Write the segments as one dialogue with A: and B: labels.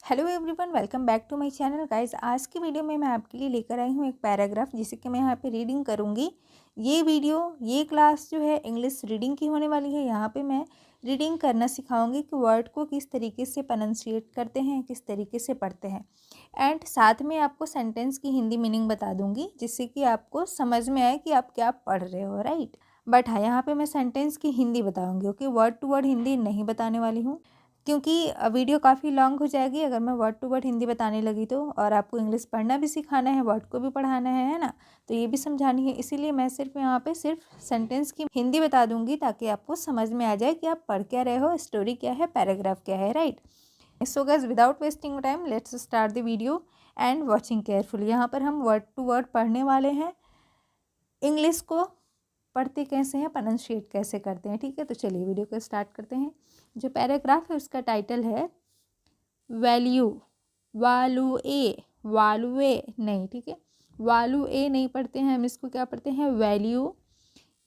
A: Hello everyone, welcome back to my channel guys. आज की video में मैं आपके लिए लेकर आई हूँ एक पैराग्राफ जिसे कि मैं यहाँ पे रीडिंग करूँगी। ये क्लास जो है इंग्लिश रीडिंग की होने वाली है। यहाँ पे मैं रीडिंग करना सिखाऊंगी कि वर्ड को किस तरीके से प्रोनाउंसिएट करते हैं, किस तरीके से पढ़ते हैं। एंड साथ में आपको सेंटेंस की हिंदी मीनिंग बता दूँगी जिससे कि आपको समझ में आए कि आप क्या पढ़ रहे हो, राइट। बट हाँ, यहाँ पर मैं सेंटेंस की हिंदी बताऊँगी, okay. Word to word Hindi नहीं बताने वाली हूँ क्योंकि वीडियो काफ़ी लॉन्ग हो जाएगी अगर मैं वर्ड टू वर्ड हिंदी बताने लगी तो। और आपको इंग्लिश पढ़ना भी सिखाना है, वर्ड को भी पढ़ाना है ना, तो ये भी समझानी है। इसीलिए मैं सिर्फ यहाँ पे सिर्फ सेंटेंस की हिंदी बता दूंगी ताकि आपको समझ में आ जाए कि आप पढ़ क्या रहे हो, स्टोरी क्या है, पैराग्राफ क्या है, right. So guys, without wasting time let's start the video and watching carefully. यहाँ पर हम वर्ड टू वर्ड पढ़ने वाले हैं। इंग्लिश को पढ़ते कैसे हैं, प्रोनाउंसिएट कैसे करते हैं, ठीक है। तो चलिए वीडियो को स्टार्ट करते हैं। जो पैराग्राफ है उसका टाइटल है वैल्यू। वालुए नहीं, ठीक है। वालू ए नहीं पढ़ते हैं हम, इसको क्या पढ़ते हैं, वैल्यू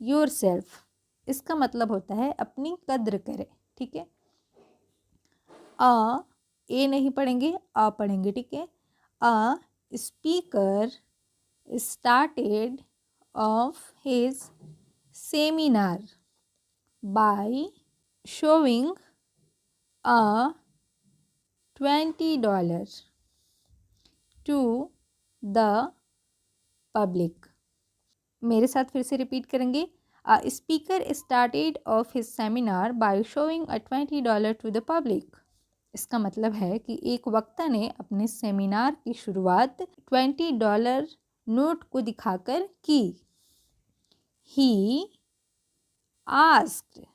A: योरसेल्फ। इसका मतलब होता है अपनी कद्र करे, ठीक है। ए नहीं पढ़ेंगे, आ पढ़ेंगे, ठीक है। A speaker started off his seminar by showing a $20 to the public। मेरे साथ फिर से रिपीट करेंगे। A speaker started off his seminar by showing a $20 to the public। इसका मतलब है कि एक वक्ता ने अपने सेमिनार की शुरुआत $20 नोट को दिखाकर की। He आस्क्ड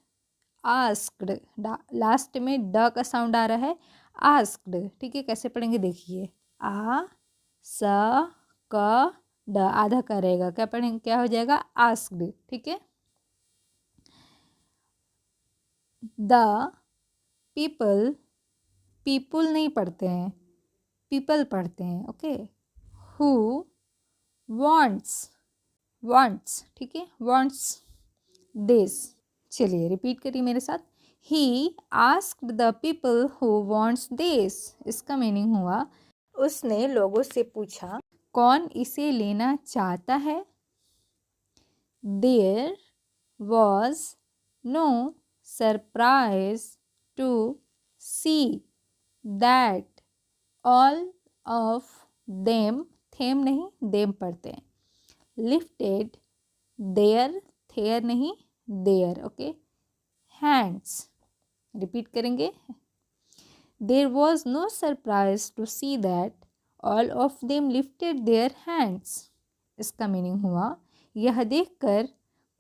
A: लास्ट में ड का साउंड आ रहा है, आस्क्ड, ठीक है। कैसे पढ़ेंगे देखिए, आ स क ड आधा का रहेगा, क्या पढ़ेंगे, क्या हो जाएगा, आस्क्ड, ठीक है। द पीपल नहीं पढ़ते हैं, पीपल पढ़ते हैं, ओके। हु वांट्स, ठीक है, वांट्स दिस। चलिए रिपीट करिए मेरे साथ। He asked the people who wants this. इसका मीनिंग हुआ उसने लोगों से पूछा कौन इसे लेना चाहता है। There was no surprise to see that all of them, them नहीं देम पढ़ते हैं, लिफ्टेड देयर, थेयर नहीं देयर, ओके, हैंड्स। रिपीट करेंगे। There was no surprise to see that all of them lifted their hands. इसका meaning हुआ यह देखकर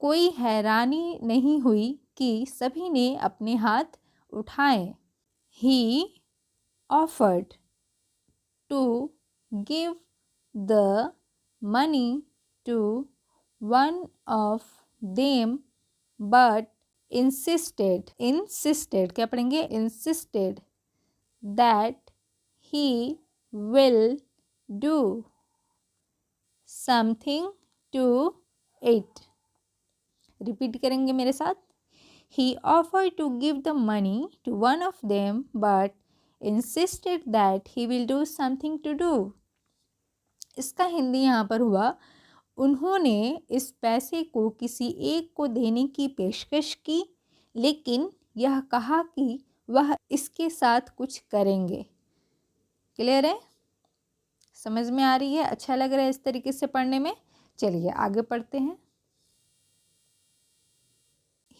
A: कोई हैरानी नहीं हुई कि सभी ने अपने हाथ उठाए। He offered to give the money to one of them but insisted क्या पढ़ेंगे, insisted that he will do something to it। Repeat करेंगे मेरे साथ। he offered to give the money to one of them but insisted that he will do something to do। इसका हिंदी यहाँ पर हुआ उन्होंने इस पैसे को किसी एक को देने की पेशकश की लेकिन यह कहा कि वह इसके साथ कुछ करेंगे। क्लियर है, समझ में आ रही है, अच्छा लग रहा है इस तरीके से पढ़ने में। चलिए आगे पढ़ते हैं।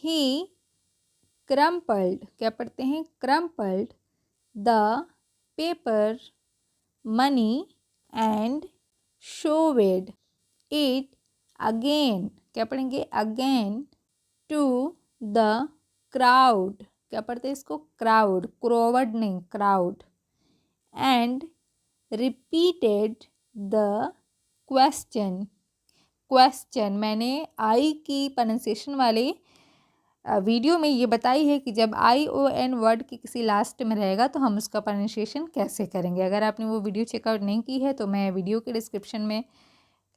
A: ही क्रम्पल्ड, क्या पढ़ते हैं, crumpled the paper money and showed it again, क्या पढ़ेंगे, अगेन टू द क्राउड, क्या पढ़ते हैं इसको, क्राउड, क्रोवर्ड नहीं, crowd, and repeated the question. मैंने आई की प्रोनाउंसिएशन वाले वीडियो में ये बताई है कि जब ION वर्ड की किसी लास्ट में रहेगा तो हम उसका प्रोनाउंसिएशन कैसे करेंगे। अगर आपने वो वीडियो चेकआउट नहीं की है तो मैं वीडियो के डिस्क्रिप्शन में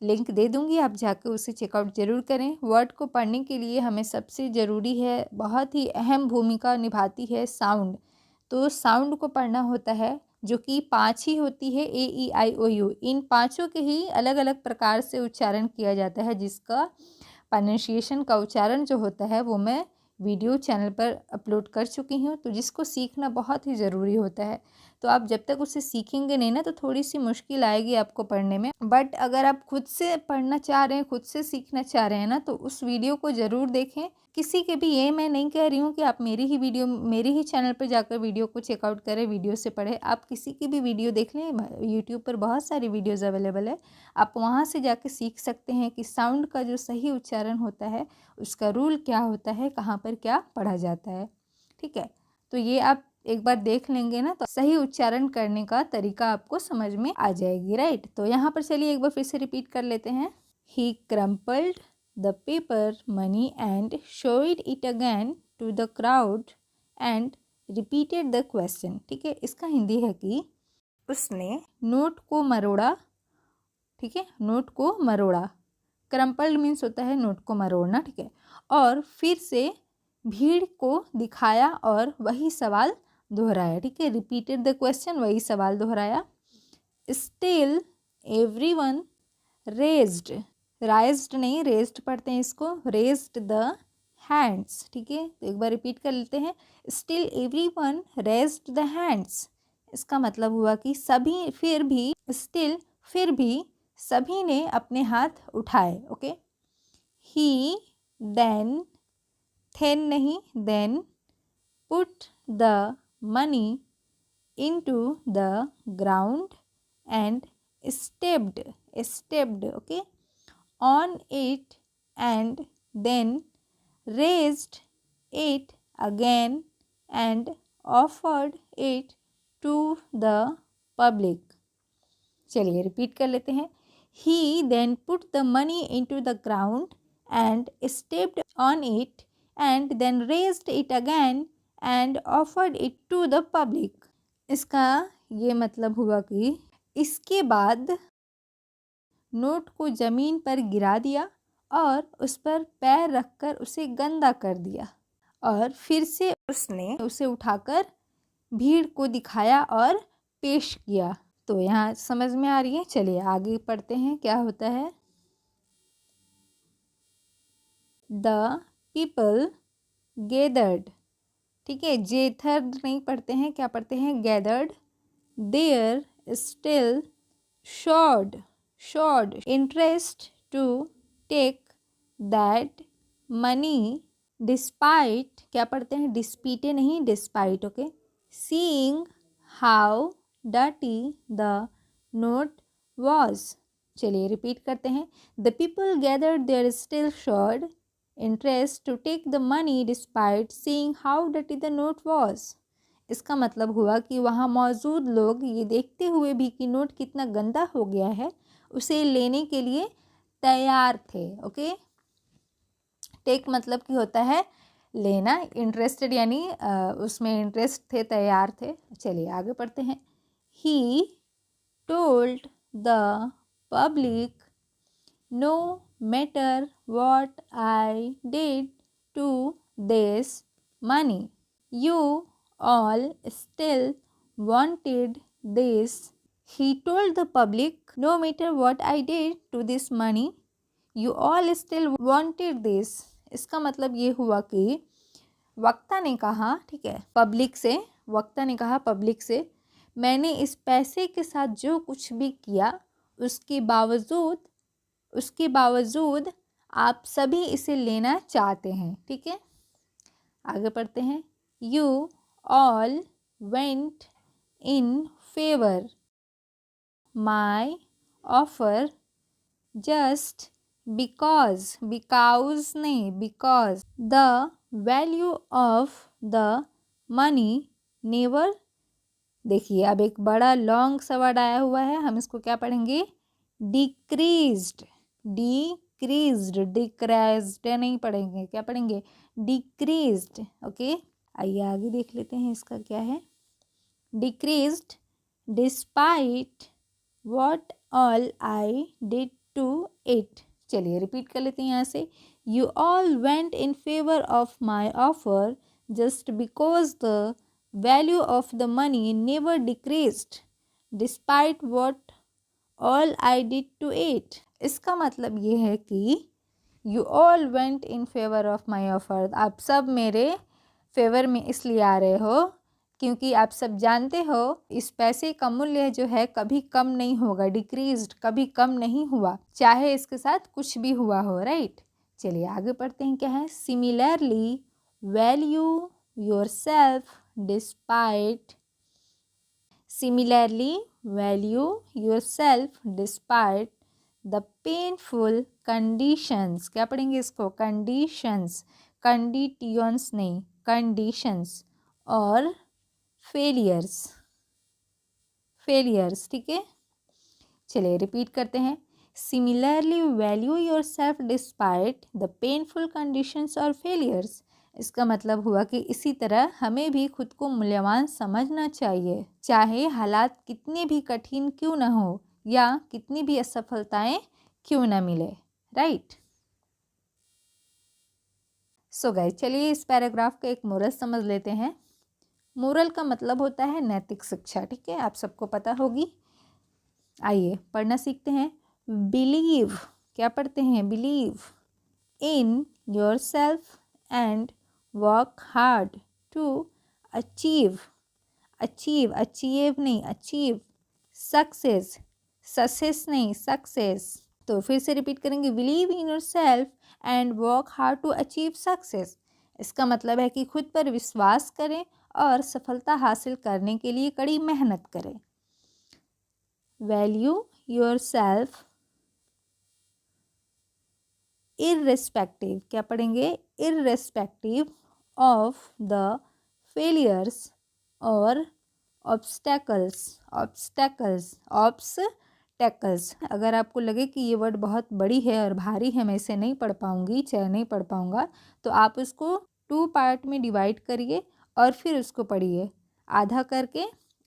A: लिंक दे दूंगी, आप जाकर उसे चेकआउट ज़रूर करें। वर्ड को पढ़ने के लिए हमें सबसे ज़रूरी है, बहुत ही अहम भूमिका निभाती है साउंड। तो साउंड को पढ़ना होता है, जो कि 5 ही होती है, ए ई आई ओ यू। इन पाँचों के ही अलग अलग प्रकार से उच्चारण किया जाता है, जिसका प्रोनाउंसिएशन का उच्चारण जो होता है वो मैं वीडियो चैनल पर अपलोड कर चुकी हूँ। तो जिसको सीखना बहुत ही ज़रूरी होता है, तो आप जब तक उसे सीखेंगे नहीं ना तो थोड़ी सी मुश्किल आएगी आपको पढ़ने में। बट अगर आप खुद से पढ़ना चाह रहे हैं, खुद से सीखना चाह रहे हैं ना, तो उस वीडियो को ज़रूर देखें। किसी के भी, ये मैं नहीं कह रही हूँ कि आप मेरी ही वीडियो, मेरी ही चैनल पर जाकर वीडियो को चेकआउट करें, वीडियो से पढ़ें। आप किसी की भी वीडियो देख लें, यूट्यूब पर बहुत सारी वीडियोज़ अवेलेबल है, आप वहाँ से जाके सीख सकते हैं कि साउंड का जो सही उच्चारण होता है उसका रूल क्या होता है, कहाँ पर क्या पढ़ा जाता है। ठीक है, तो ये आप एक बार देख लेंगे ना तो सही उच्चारण करने का तरीका आपको समझ में आ जाएगी, राइट। तो यहाँ पर चलिए एक बार फिर से रिपीट कर लेते हैं। He crumpled the paper money and showed it again to the crowd and repeated the question. ठीक है, इसका हिंदी है कि उसने नोट को मरोड़ा। ठीक है, नोट को मरोड़ा, क्रम्पल्ड मीन्स होता है नोट को मरोड़ना। ठीक है, और फिर से भीड़ को दिखाया और वही सवाल दोहराया। ठीक है, रिपीटेड द क्वेश्चन, वही सवाल दोहराया। स्टिल एवरीवन रेज्ड, राइज्ड नहीं, रेज्ड पढ़ते हैं इसको, रेज्ड द हैंड्स। ठीक है, तो एक बार रिपीट कर लेते हैं। Still everyone raised the hands, इसका मतलब हुआ कि सभी, फिर भी, स्टिल फिर भी सभी ने अपने हाथ उठाए। ओके, ही देन, थेन नहीं, then put the money into the ground and stepped okay on it and then raised it again and offered it to the public। चलिए रिपीट कर लेते हैं। He then put the money into the ground and stepped on it and then raised it again and offered it to the public। इसका ये मतलब हुआ कि इसके बाद नोट को ज़मीन पर गिरा दिया और उस पर पैर रखकर उसे गंदा कर दिया, और फिर से उसने उसे उठाकर भीड़ को दिखाया और पेश किया। तो यहाँ समझ में आ रही है। चलिए आगे पढ़ते हैं क्या होता है। The people gathered. ठीक है, जेथर्ड नहीं पढ़ते हैं, क्या पढ़ते हैं, gathered. There still showed interest to take that money despite, क्या पढ़ते हैं, डिस्पीटे नहीं, despite. Okay, seeing how dirty the note was. चलिए रिपीट करते हैं। The people gathered there still showed interest to take the money despite seeing how dirty the note was। इसका मतलब हुआ कि वहाँ मौजूद लोग ये देखते हुए भी कि नोट कितना गंदा हो गया है, उसे लेने के लिए तैयार थे। ओके, टेक मतलब कि होता है लेना, इंटरेस्टेड यानी उसमें इंटरेस्ट थे, तैयार थे। चलिए आगे पढ़ते हैं। He told the public no matter what I did to this money, you all still wanted this। He told the public, no matter what I did to this money, you all still wanted this। इसका मतलब ये हुआ कि वक्ता ने कहा, ठीक है, पब्लिक से, वक्ता ने कहा पब्लिक से, मैंने इस पैसे के साथ जो कुछ भी किया उसके बावजूद आप सभी इसे लेना चाहते हैं। ठीक है, आगे पढ़ते हैं। You all went in favour my offer just because the value of the money never. देखिए अब एक बड़ा लॉन्ग सा वर्ड आया हुआ है, हम इसको क्या पढ़ेंगे, डिक्रीज्ड। डिक्रीज्ड नहीं पढ़ेंगे, क्या पढ़ेंगे, डिक्रीज्ड। ओके, आइए आगे देख लेते हैं इसका क्या है। Decreased despite what all I did to it. चलिए रिपीट कर लेते हैं यहाँ से। You all went in favour of my offer just because the value of the money never decreased despite what all I did to it. इसका मतलब ये है कि you all went in favour of my offer. आप सब मेरे favour में इसलिए आ रहे हो क्योंकि आप सब जानते हो इस पैसे का मूल्य जो है कभी कम नहीं होगा, डिक्रीज्ड कभी कम नहीं हुआ, चाहे इसके साथ कुछ भी हुआ हो, राइट। चलिए आगे पढ़ते हैं क्या है। Similarly value your self despite Similarly, value yourself despite the painful conditions। क्या पढ़ेंगे इसको? conditions, conditions नहीं, conditions और failures, failures, ठीक है। चलिए रिपीट करते हैं। Similarly, value yourself despite the painful conditions or failures। इसका मतलब हुआ कि इसी तरह हमें भी खुद को मूल्यवान समझना चाहिए, चाहे हालात कितने भी कठिन क्यों ना हो या कितनी भी असफलताएं क्यों ना मिले, राइट। सो गाइस, चलिए इस पैराग्राफ का एक मोरल समझ लेते हैं। मोरल का मतलब होता है नैतिक शिक्षा, ठीक है, आप सबको पता होगी। आइए पढ़ना सीखते हैं। बिलीव, क्या पढ़ते हैं? Believe in yourself and work hard to achieve, achieve नहीं, अचीव सक्सेस, सक्सेस नहीं, सक्सेस। तो फिर से रिपीट करेंगे। Believe in yourself and work hard to achieve success. इसका मतलब है कि खुद पर विश्वास करें और सफलता हासिल करने के लिए कड़ी मेहनत करें। वैल्यू योर सेल्फ इर्रेस्पेक्टिव, क्या पढ़ेंगे? इर्रेस्पेक्टिव ऑफ द फेलियर्स और ऑब्स्टेकल्स, ऑब्स्टेकल्स। अगर आपको लगे कि ये वर्ड बहुत बड़ी है और भारी है, मैं इसे नहीं पढ़ पाऊँगी, चाहे नहीं पढ़ पाऊँगा, तो आप उसको 2 पार्ट में डिवाइड करिए और फिर उसको पढ़िए आधा करके।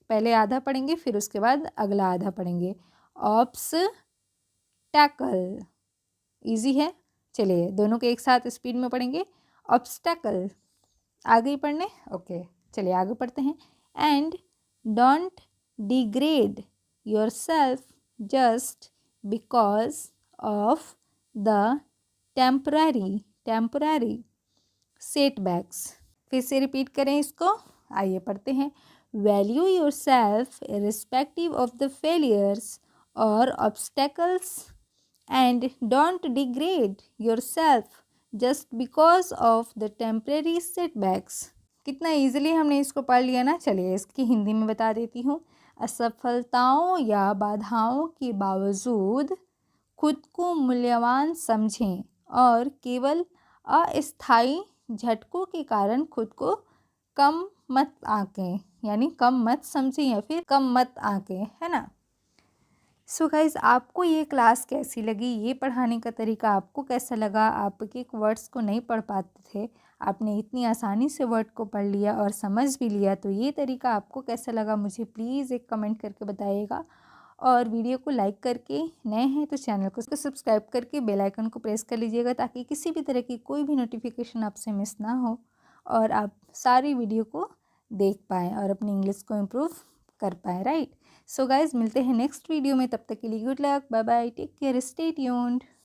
A: पहले आधा पढ़ेंगे, फिर उसके बाद अगला आधा पढ़ेंगे। ऑब्स्टेकल, ईजी है। चलिए दोनों के एक साथ स्पीड में पढ़ेंगे। ऑब्स्टेकल, आगे ही पढ़ने, ओके। चलिए आगे पढ़ते हैं। And don't degrade your self just because of the temporary setbacks. फिर से रिपीट करें इसको, आइए पढ़ते हैं। Value your self irrespective of the failures और obstacles and don't degrade yourself just because of the temporary setbacks। कितना इजीली हमने इसको पढ़ लिया ना। चलिए इसकी हिंदी में बता देती हूँ। असफलताओं या बाधाओं के बावजूद खुद को मूल्यवान समझें और केवल अस्थायी झटकों के कारण खुद को कम मत आंकें, यानी कम मत समझें या फिर कम मत आंकें, है ना। सो गाइज़, आपको ये क्लास कैसी लगी? ये पढ़ाने का तरीका आपको कैसा लगा? आप एक वर्ड्स को नहीं पढ़ पाते थे, आपने इतनी आसानी से वर्ड को पढ़ लिया और समझ भी लिया, तो ये तरीका आपको कैसा लगा मुझे प्लीज़ एक कमेंट करके बताइएगा। और वीडियो को लाइक करके, नए हैं तो चैनल को सब्सक्राइब करके बेल आइकन को प्रेस कर लीजिएगा ताकि किसी भी तरह की कोई भी नोटिफिकेशन आपसे मिस ना हो और आप सारी वीडियो को देख पाएँ और अपनी इंग्लिश को इम्प्रूव कर पाएँ, राइट। सो गाइज, मिलते हैं नेक्स्ट वीडियो में, तब तक के लिए good luck, bye bye, take care, stay tuned.